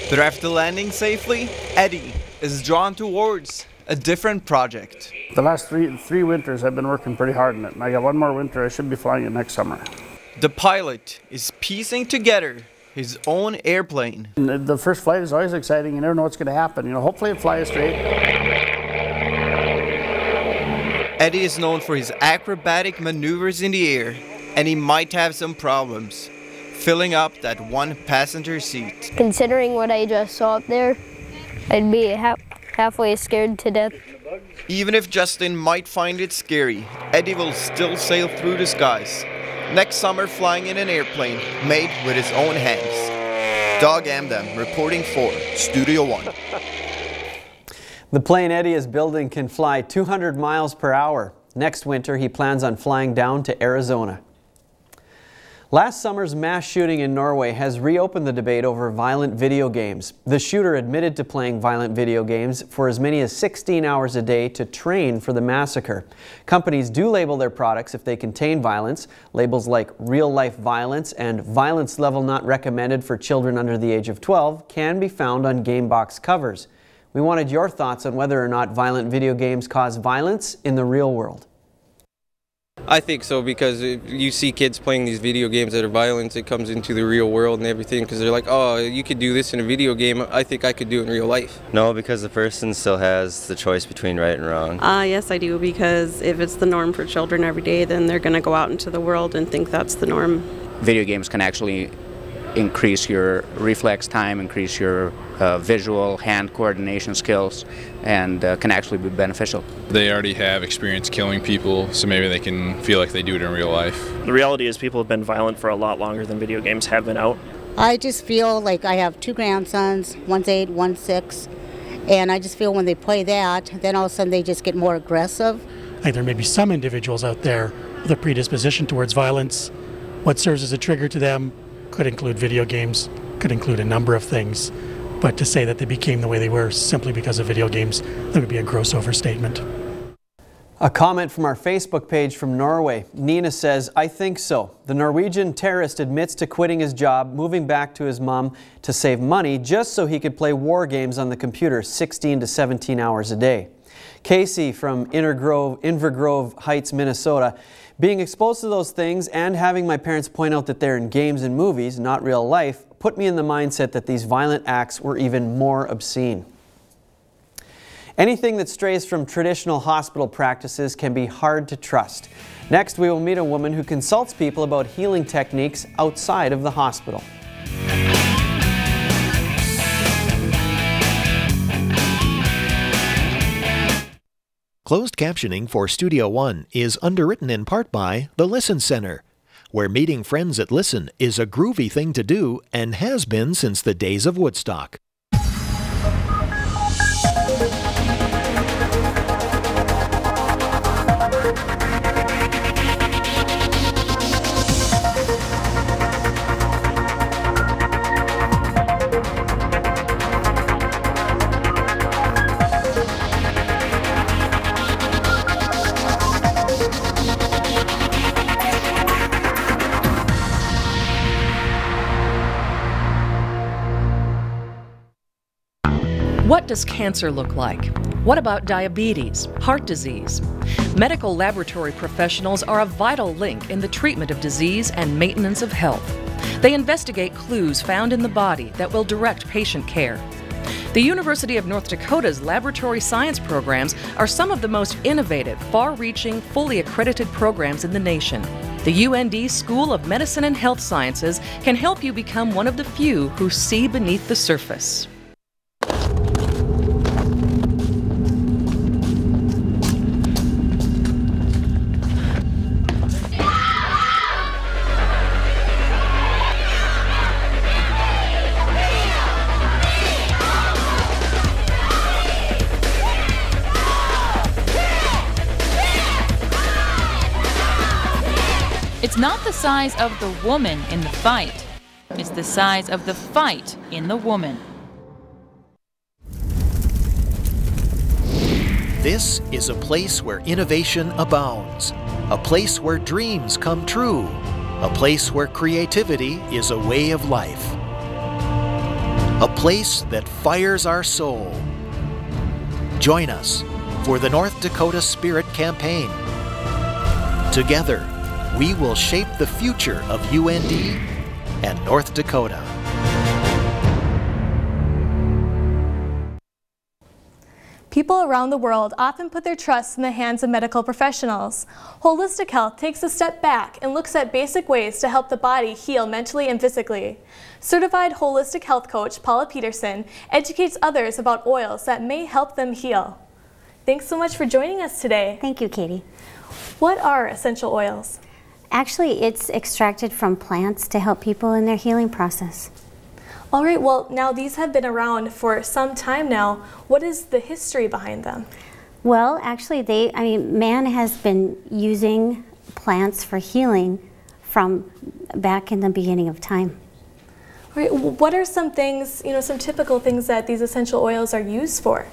But after landing safely, Eddie is drawn towards a different project. The last three winters I've been working pretty hard on it, and I got one more winter. I should be flying it next summer. The pilot is piecing together his own airplane. And the first flight is always exciting. You never know what's going to happen. You know, hopefully it flies straight. Eddie is known for his acrobatic maneuvers in the air, and he might have some problems filling up that one passenger seat. Considering what I just saw up there, I'd be halfway scared to death. Even if Justin might find it scary, Eddie will still sail through the skies. Next summer flying in an airplane made with his own hands. Doug Amdam reporting for Studio One. The plane Eddie is building can fly 200 miles per hour. Next winter, he plans on flying down to Arizona. Last summer's mass shooting in Norway has reopened the debate over violent video games. The shooter admitted to playing violent video games for as many as 16 hours a day to train for the massacre. Companies do label their products if they contain violence. Labels like real-life violence and violence level not recommended for children under the age of 12 can be found on game box covers. We wanted your thoughts on whether or not violent video games cause violence in the real world. I think so, because if you see kids playing these video games that are violent, it comes into the real world and everything, because they're like, oh, you could do this in a video game, I think I could do it in real life. No, because the person still has the choice between right and wrong. Yes, I do, because if it's the norm for children every day, then they're going to go out into the world and think that's the norm. Video games can actually increase your reflex time, increase your visual hand coordination skills, and can actually be beneficial. They already have experience killing people, so maybe they can feel like they do it in real life. The reality is people have been violent for a lot longer than video games have been out. I just feel like I have two grandsons, one's 8, one's 6, and I just feel when they play that, then all of a sudden they just get more aggressive. I think there may be some individuals out there with a predisposition towards violence. What serves as a trigger to them could include video games, could include a number of things. But to say that they became the way they were simply because of video games, that would be a gross overstatement. A comment from our Facebook page from Norway. Nina says, I think so. The Norwegian terrorist admits to quitting his job, moving back to his mom to save money just so he could play war games on the computer 16 to 17 hours a day. Casey from Inver Grove Heights, Minnesota. Being exposed to those things and having my parents point out that they're in games and movies, not real life, put me in the mindset that these violent acts were even more obscene. Anything that strays from traditional hospital practices can be hard to trust. Next, we will meet a woman who consults people about healing techniques outside of the hospital. Closed captioning for Studio One is underwritten in part by the Listen Center, where meeting friends at Listen is a groovy thing to do and has been since the days of Woodstock. What does cancer look like? What about diabetes, heart disease? Medical laboratory professionals are a vital link in the treatment of disease and maintenance of health. They investigate clues found in the body that will direct patient care. The University of North Dakota's laboratory science programs are some of the most innovative, far-reaching, fully accredited programs in the nation. The UND School of Medicine and Health Sciences can help you become one of the few who see beneath the surface. It's not the size of the woman in the fight. It's the size of the fight in the woman. This is a place where innovation abounds, a place where dreams come true, a place where creativity is a way of life, a place that fires our soul. Join us for the North Dakota Spirit Campaign. Together, we will shape the future of UND and North Dakota. People around the world often put their trust in the hands of medical professionals. Holistic health takes a step back and looks at basic ways to help the body heal mentally and physically. Certified holistic health coach Paula Peterson educates others about oils that may help them heal. Thanks so much for joining us today. Thank you, Katie. What are essential oils? Actually, it's extracted from plants to help people in their healing process. All right, well, now these have been around for some time now. What is the history behind them? Well, actually, man has been using plants for healing from back in the beginning of time. All right, what are some things, some typical things that these essential oils are used for?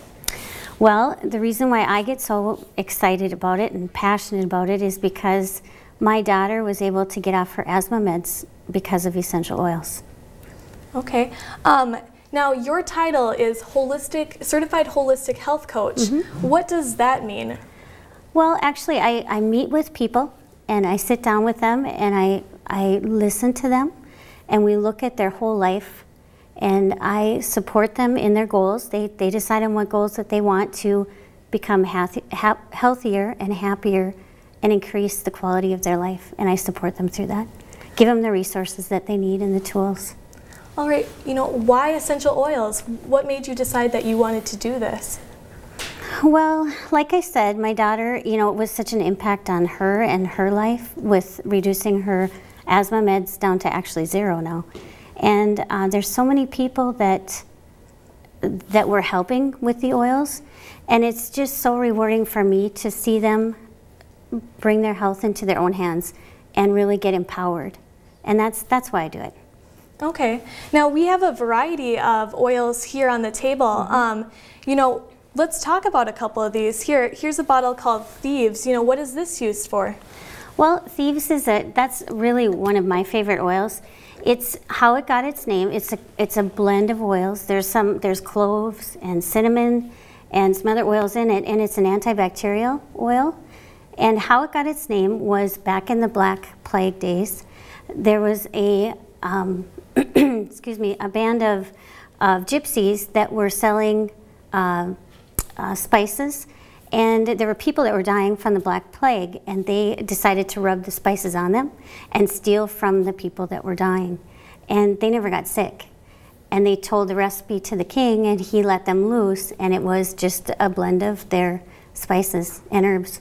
Well, the reason why I get so excited about it and passionate about it is because my daughter was able to get off her asthma meds because of essential oils. Okay. Now, your title is Certified Holistic Health Coach. What does that mean? Well, actually, I meet with people and I sit down with them and I listen to them and we look at their whole life and I support them in their goals. They decide on what goals that they want to become healthier and happier and increase the quality of their life, and I support them through that. Give them the resources that they need and the tools. All right, why essential oils? What made you decide that you wanted to do this? Well, like I said, my daughter, it was such an impact on her and her life with reducing her asthma meds down to actually 0 now. And there's so many people that we're helping with the oils, and it's just so rewarding for me to see them bring their health into their own hands and really get empowered. And that's why I do it. Okay. Now, we have a variety of oils here on the table. Let's talk about a couple of these. Here's a bottle called Thieves. What is this used for? Well, Thieves that's really one of my favorite oils. It's how it got its name. It's a blend of oils. There's cloves and cinnamon and some other oils in it, and it's an antibacterial oil. And how it got its name was back in the Black Plague days. There was a excuse me, a band of gypsies that were selling spices, and there were people that were dying from the Black Plague, and they decided to rub the spices on them and steal from the people that were dying. And they never got sick. And they told the recipe to the king, and he let them loose, and it was just a blend of their spices and herbs.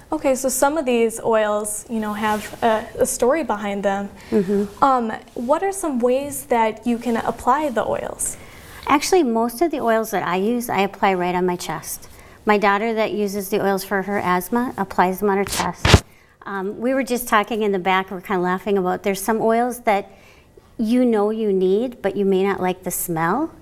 Okay, so some of these oils, have a story behind them. What are some ways that you can apply the oils? Actually, most of the oils that I use, I apply right on my chest. My daughter that uses the oils for her asthma applies them on her chest. We were just talking in the back, we're kind of laughing about there's some oils that you need, but you may not like the smell.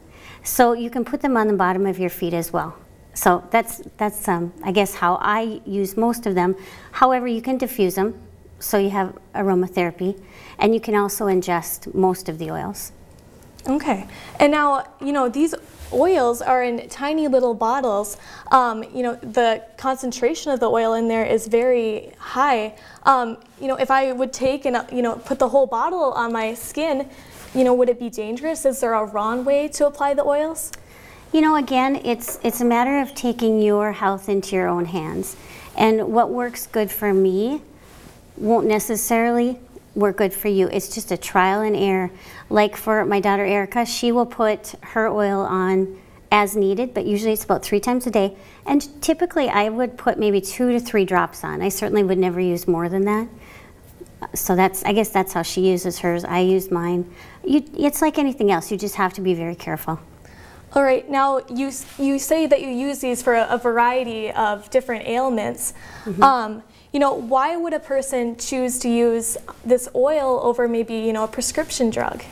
So you can put them on the bottom of your feet as well. So that's I guess how I use most of them. However, you can diffuse them, so you have aromatherapy, and you can also ingest most of the oils. Okay, and now these oils are in tiny little bottles. The concentration of the oil in there is very high. If I would take and put the whole bottle on my skin, would it be dangerous? Is there a wrong way to apply the oils? Again, it's a matter of taking your health into your own hands. And what works good for me won't necessarily work good for you. It's just a trial and error. Like for my daughter Erica, she will put her oil on as needed, but usually it's about 3 times a day. And typically I would put maybe 2 to 3 drops on. I certainly would never use more than that. So I guess that's how she uses hers. I use mine. It's like anything else. You just have to be very careful. All right, now you say that you use these for a variety of different ailments. Why would a person choose to use this oil over maybe a prescription drug?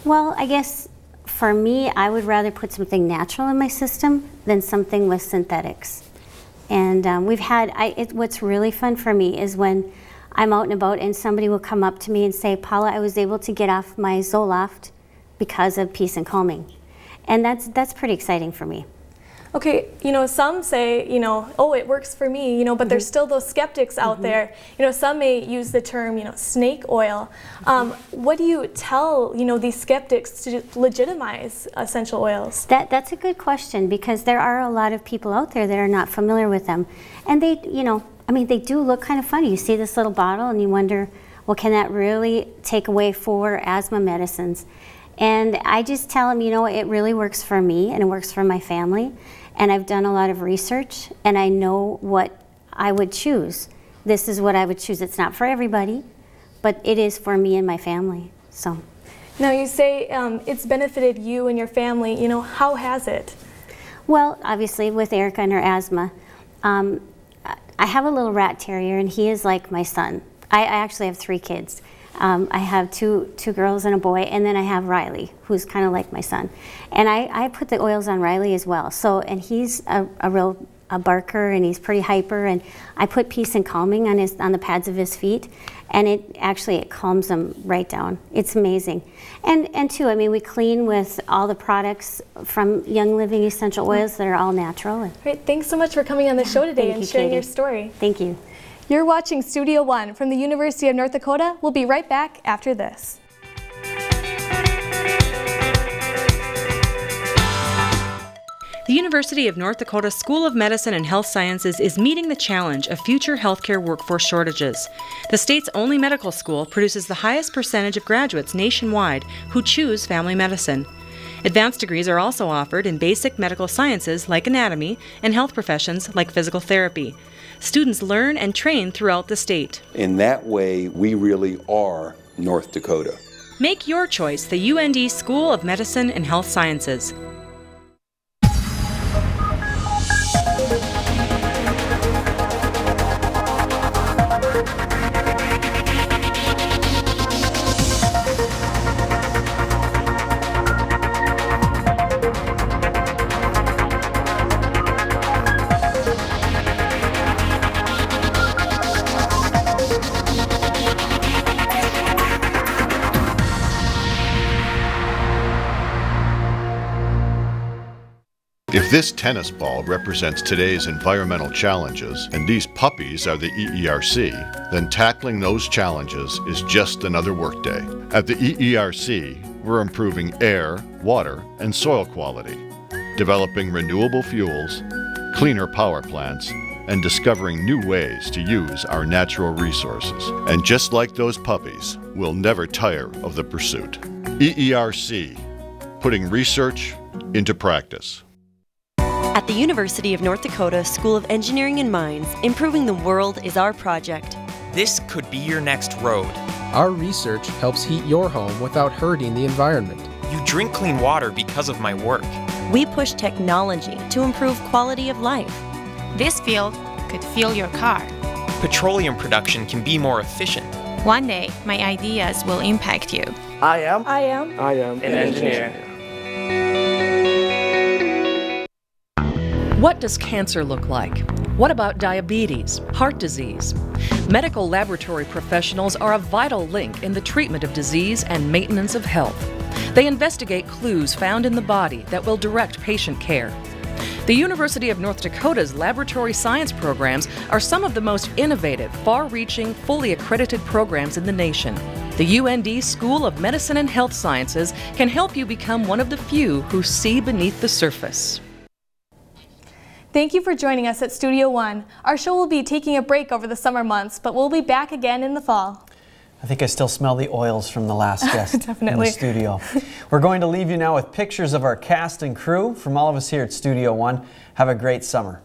Well, I guess for me, I would rather put something natural in my system than something with synthetics. And what's really fun for me is when I'm out and about and somebody will come up to me and say, Paula, I was able to get off my Zoloft because of Peace and Calming. And that's pretty exciting for me. Okay, some say, oh, it works for me, but there's still those skeptics out there. Some may use the term, snake oil. What do you tell, these skeptics to legitimize essential oils? That's a good question, because there are a lot of people out there that are not familiar with them. And they, they do look kind of funny. You see this little bottle and you wonder, well, can that really take away 4 asthma medicines? And I just tell them, it really works for me and it works for my family. And I've done a lot of research and I know what I would choose. This is what I would choose. It's not for everybody, but it is for me and my family. So. Now you say it's benefited you and your family. How has it? Well, obviously with Erica and her asthma, I have a little rat terrier and he is like my son. I actually have 3 kids. I have two girls and a boy, and then I have Riley, who's kind of like my son. And I put the oils on Riley as well. So, and he's a real a barker and he's pretty hyper, and I put peace and calming on the pads of his feet, and it calms him right down. It's amazing. And too, I mean, we clean with all the products from Young Living essential oils that are all natural. Great, thanks so much for coming on the show today and sharing Katie. your story. Thank you. You're watching Studio One from the University of North Dakota. We'll be right back after this. The University of North Dakota School of Medicine and Health Sciences is meeting the challenge of future healthcare workforce shortages. The state's only medical school produces the highest percentage of graduates nationwide who choose family medicine. Advanced degrees are also offered in basic medical sciences like anatomy and health professions like physical therapy. Students learn and train throughout the state. In that way, we really are North Dakota. Make your choice the UND School of Medicine and Health Sciences. If this tennis ball represents today's environmental challenges and these puppies are the EERC, then tackling those challenges is just another workday. At the EERC, we're improving air, water, and soil quality, developing renewable fuels, cleaner power plants, and discovering new ways to use our natural resources. And just like those puppies, we'll never tire of the pursuit. EERC, putting research into practice. At the University of North Dakota School of Engineering and Mines, improving the world is our project. This could be your next road. Our research helps heat your home without hurting the environment. You drink clean water because of my work. We push technology to improve quality of life. This field could fuel your car. Petroleum production can be more efficient. One day, my ideas will impact you. I am an engineer. What does cancer look like? What about diabetes, heart disease? Medical laboratory professionals are a vital link in the treatment of disease and maintenance of health. They investigate clues found in the body that will direct patient care. The University of North Dakota's laboratory science programs are some of the most innovative, far-reaching, fully accredited programs in the nation. The UND School of Medicine and Health Sciences can help you become one of the few who see beneath the surface. Thank you for joining us at Studio One. Our show will be taking a break over the summer months, but we'll be back again in the fall. I think I still smell the oils from the last guest Definitely. in the studio. We're going to leave you now with pictures of our cast and crew. From all of us here at Studio One, have a great summer.